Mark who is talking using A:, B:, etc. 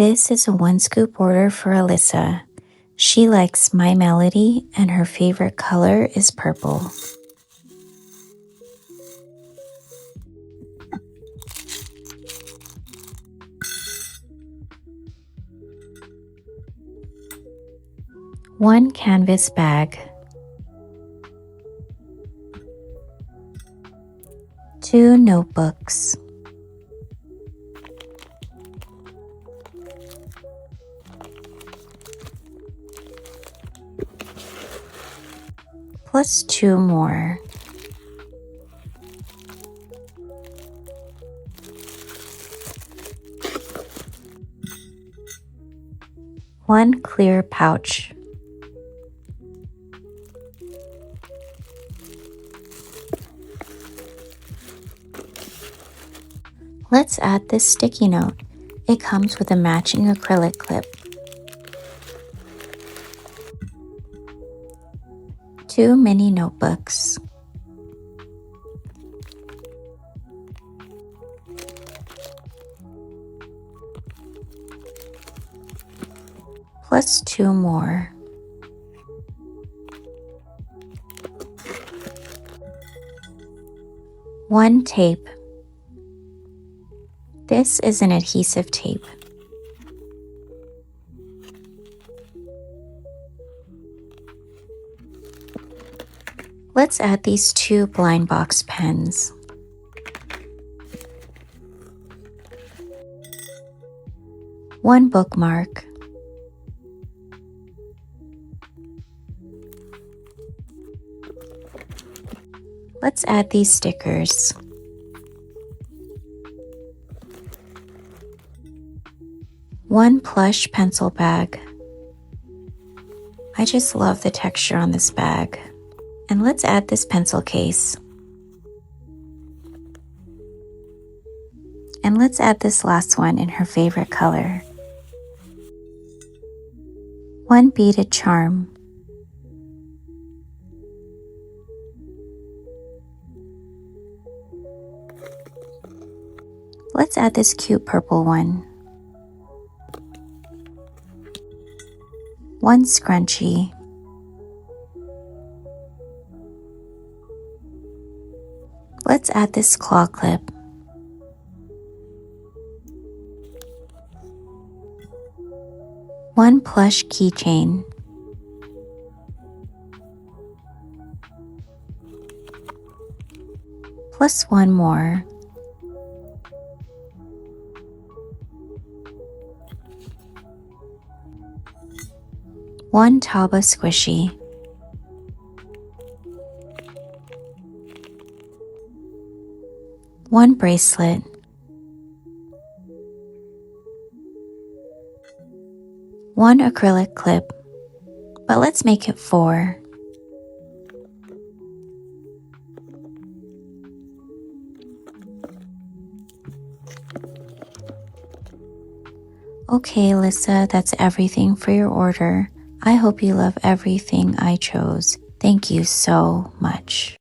A: This is a 1 scoop order for Elissa. She likes My Melody and her favorite color is purple. One canvas bag. 2 notebooks. Plus 2 more. One clear pouch. Let's add this sticky note. It comes with a matching acrylic clip. 2 mini notebooks. Plus 2 more. One tape. This is an adhesive tape. Let's add these 2 blind box pens. One bookmark. Let's add these stickers. One plush pencil bag. I just love the texture on this bag. And let's add this pencil case. And let's add this last one in her favorite color. One beaded charm. Let's add this cute purple one. One scrunchie. Let's add this claw clip. One plush keychain. Plus 1 more. One Taba squishy. One bracelet. One acrylic clip, but let's make it 4. Okay, Elissa, that's everything for your order. I hope you love everything I chose. Thank you so much.